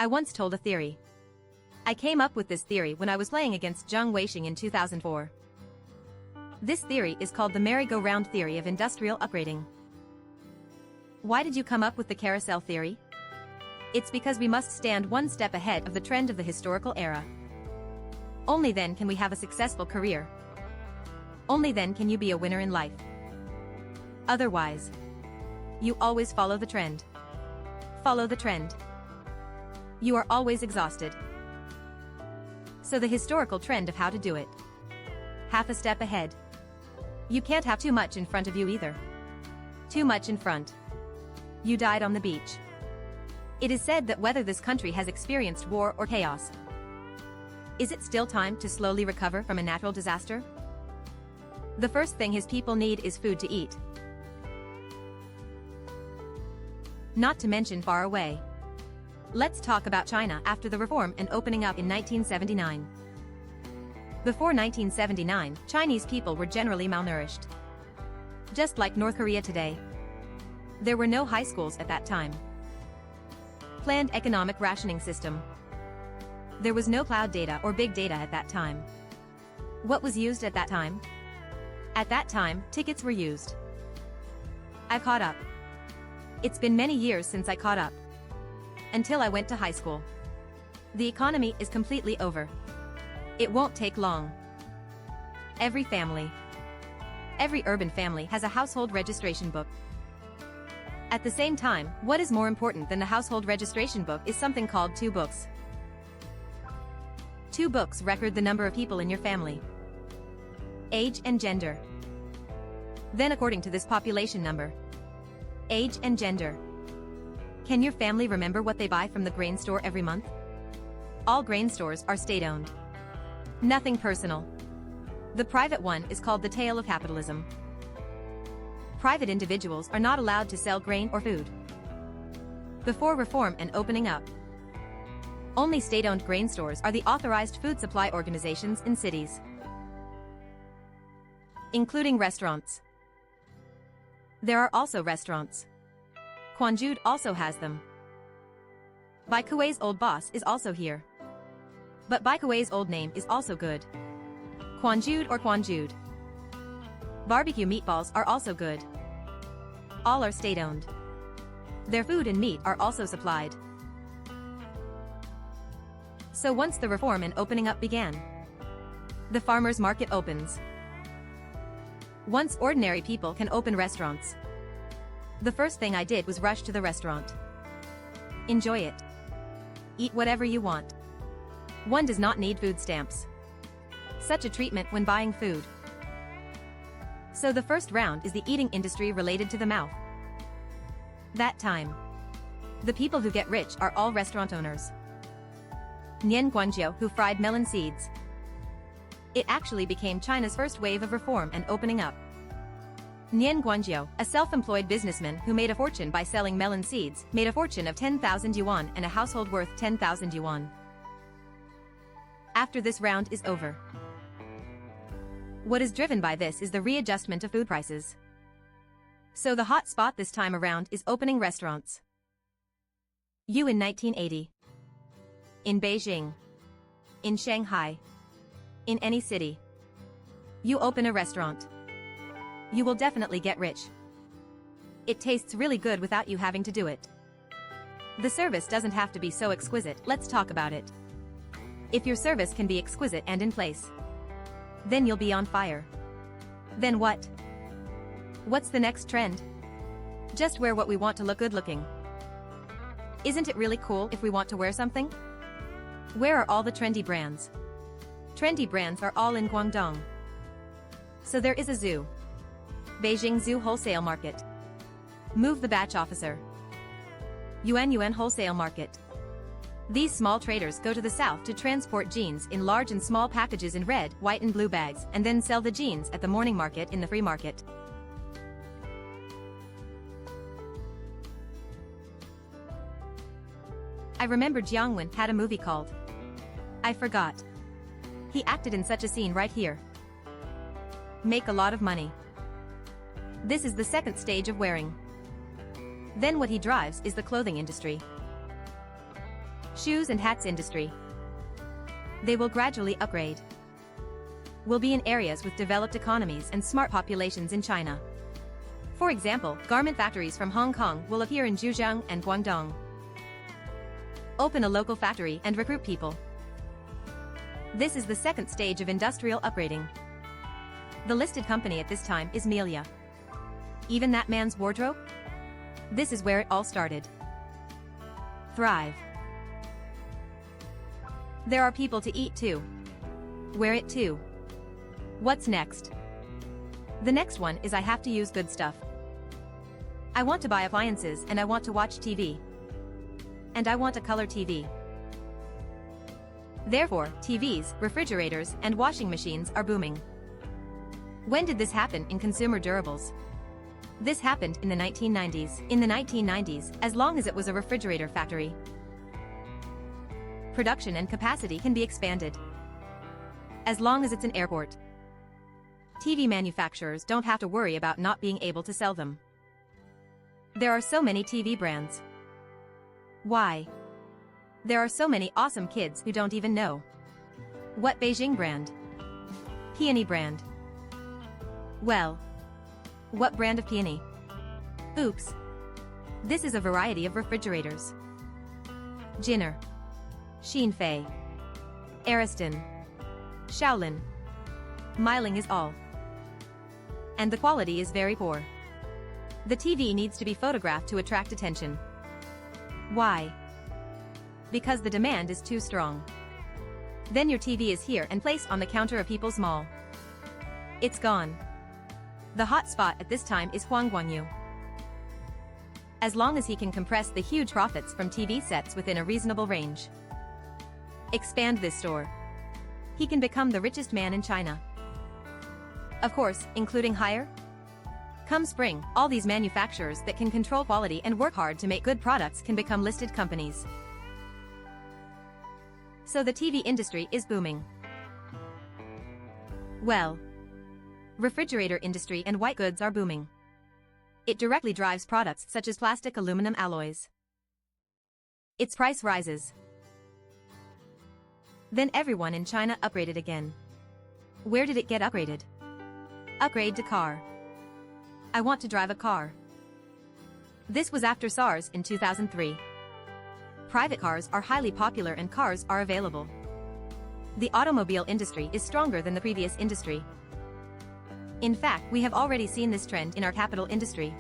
I once told a theory. I came up with this theory when I was playing against Zheng Weixing in 2004. This theory is called the merry-go-round theory of industrial upgrading. Why did you come up with the carousel theory? It's because we must stand one step ahead of the trend of the historical era. Only then can we have a successful career. Only then can you be a winner in life. Otherwise, you always follow the trend. Follow the trend. You are always exhausted. So the historical trend of how to do it. Half a step ahead. You can't have too much in front of you either. Too much in front. You died on the beach. It is said that whether this country has experienced war or chaos, is it still time to slowly recover from a natural disaster? The first thing his people need is food to eat. Not to mention far away. Let's talk about China after the reform and opening up in 1979. Before 1979, Chinese people were generally malnourished. Just like North Korea today. There were no high schools at that time. Planned economic rationing system. There was no cloud data or big data at that time. What was used at that time? At that time, tickets were used. I've caught up. It's been many years since I caught up. Until I went to high school. The economy is completely over. It won't take long. Every urban family has a household registration book. At the same time, what is more important than the household registration book is something called two books. Two books record the number of people in your family, age and gender. Then according to this population number, age and gender. Can your family remember what they buy from the grain store every month? All grain stores are state-owned. Nothing personal. The private one is called the tail of capitalism. Private individuals are not allowed to sell grain or food. Before reform and opening up, only state-owned grain stores are the authorized food supply organizations in cities, including restaurants. There are also restaurants. Quanjude also has them. Baikui's old boss is also here. But Baikui's old name is also good. Quanjude or Quanjude. Barbecue meatballs are also good. All are state-owned. Their food and meat are also supplied. So once the reform and opening up began, the farmers' market opens. Once ordinary people can open restaurants, the first thing I did was rush to the restaurant. Enjoy it. Eat whatever you want. One does not need food stamps. Such a treatment when buying food. So the first round is the eating industry related to the mouth. That time, the people who get rich are all restaurant owners. Nian Guanzhou who fried melon seeds. It actually became China's first wave of reform and opening up. Nian Guanzhou, a self-employed businessman who made a fortune by selling melon seeds, made a fortune of 10,000 yuan and a household worth 10,000 yuan. After this round is over, what is driven by this is the readjustment of food prices. So the hot spot this time around is opening restaurants. You in 1980. In Beijing. In Shanghai. In any city. You open a restaurant. You will definitely get rich. It tastes really good without you having to do it. The service doesn't have to be so exquisite, let's talk about it. If your service can be exquisite and in place, then you'll be on fire. Then what? What's the next trend? Just wear what we want to look good looking. Isn't it really cool if we want to wear something? Where are all the trendy brands? Trendy brands are all in Guangdong. So there is a zoo. Beijing Zoo Wholesale Market. Move the batch officer. Yuan Wholesale Market. These small traders go to the south to transport jeans in large and small packages in red, white and blue bags and then sell the jeans at the morning market in the free market. I remember Jiang Wen had a movie called I Forgot. He acted in such a scene right here. Make a lot of money. This is the second stage of wearing. Then what he drives is the clothing industry. Shoes and hats industry. They will gradually upgrade. Will be in areas with developed economies and smart populations in China. For example, garment factories from Hong Kong will appear in Zhejiang and Guangdong. Open a local factory and recruit people. This is the second stage of industrial upgrading. The listed company at this time is Melia. Even that man's wardrobe? This is where it all started. Thrive. There are people to eat too. Wear it too. What's next? The next one is I have to use good stuff. I want to buy appliances and I want to watch TV. And I want a color TV. Therefore, TVs, refrigerators, and washing machines are booming. When did this happen in consumer durables? This happened in the 1990s. In the 1990s, as long as it was a refrigerator factory, production and capacity can be expanded. As long as it's an airport, TV manufacturers don't have to worry about not being able to sell them. There are so many TV brands. Why? There are so many awesome kids who don't even know. What Beijing brand? Peony brand. Well, what brand of peony? Oops. This is a variety of refrigerators. Jinner, Xinfei, Ariston, Shaolin. Miling is all. And the quality is very poor. The TV needs to be photographed to attract attention. Why? Because the demand is too strong. Then your TV is here and placed on the counter of people's mall. It's gone. The hot spot at this time is Huang Guangyu. As long as he can compress the huge profits from TV sets within a reasonable range, expand this store, he can become the richest man in China. Of course, including hire. Come spring, all these manufacturers that can control quality and work hard to make good products can become listed companies. So the TV industry is booming. Well, refrigerator industry and white goods are booming. It directly drives products such as plastic aluminum alloys. Its price rises. Then everyone in China upgraded again. Where did it get upgraded? Upgrade to car. I want to drive a car. This was after SARS in 2003. Private cars are highly popular and cars are available. The automobile industry is stronger than the previous industry. In fact, we have already seen this trend in our capital industry.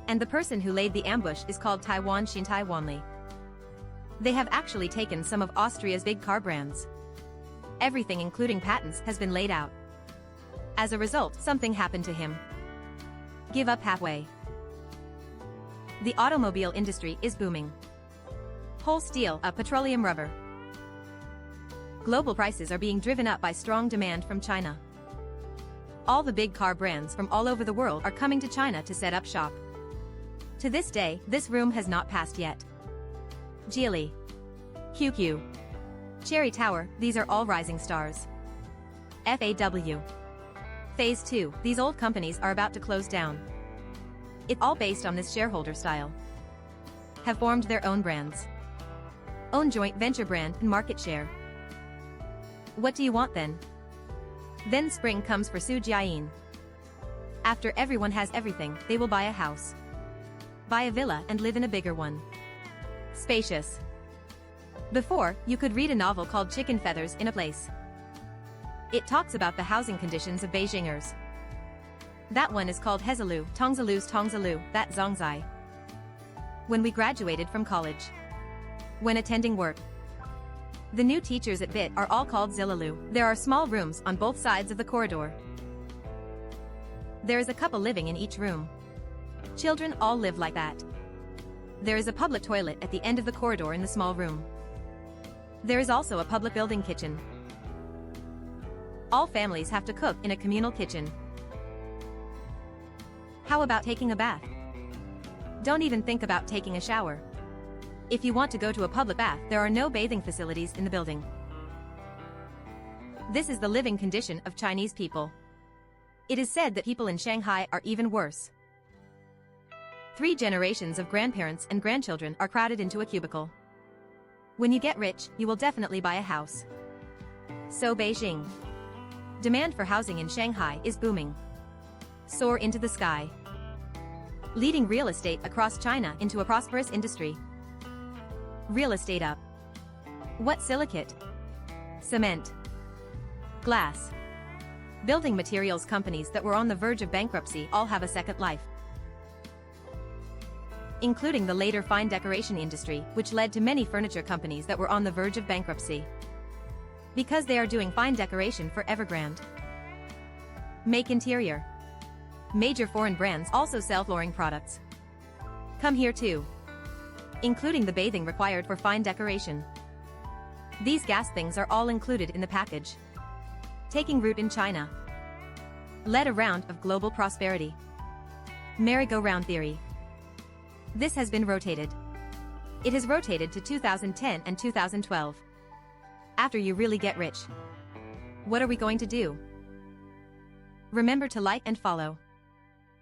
And the person who laid the ambush is called Taiwan Xintai Wanli. They have actually taken some of Austria's big car brands. Everything including patents has been laid out. As a result, something happened to him. Give up halfway. The automobile industry is booming. Whole steel, petroleum rubber. Global prices are being driven up by strong demand from China. All the big car brands from all over the world are coming to China to set up shop. To this day, this room has not passed yet. Geely, QQ, Cherry Tower, these are all rising stars. FAW. Phase 2, these old companies are about to close down. It's all based on this shareholder style. Have formed their own brands. Own joint venture brand and market share. What do you want then? Then spring comes for Su Jiayin. After everyone has everything, they will buy a house. Buy a villa and live in a bigger one. Spacious. Before, you could read a novel called Chicken Feathers in a Place. It talks about the housing conditions of Beijingers. That one is called Hezilu, Tongzilu's Tongzilu, that Zongzai. When we graduated from college. When attending work. The new teachers at BIT are all called Zilalu. There are small rooms on both sides of the corridor. There is a couple living in each room. Children all live like that. There is a public toilet at the end of the corridor in the small room. There is also a public building kitchen. All families have to cook in a communal kitchen. How about taking a bath? Don't even think about taking a shower. If you want to go to a public bath, there are no bathing facilities in the building. This is the living condition of Chinese people. It is said that people in Shanghai are even worse. 3 generations of grandparents and grandchildren are crowded into a cubicle. When you get rich, you will definitely buy a house. So Beijing. Demand for housing in Shanghai is booming. Soar into the sky. Leading real estate across China into a prosperous industry. Real estate up. What silicate? Cement. Glass. Building materials companies that were on the verge of bankruptcy all have a second life, including the later fine decoration industry, which led to many furniture companies that were on the verge of bankruptcy, because they are doing fine decoration for Evergrande. Make interior. Major foreign brands also sell flooring products. Come here too, including the bathing required for fine decoration. These gas things are all included in the package. Taking root in China. Led a round of global prosperity. Merry-go-round theory. This has been rotated. It has rotated to 2010 and 2012. After you really get rich, what are we going to do? Remember to like and follow.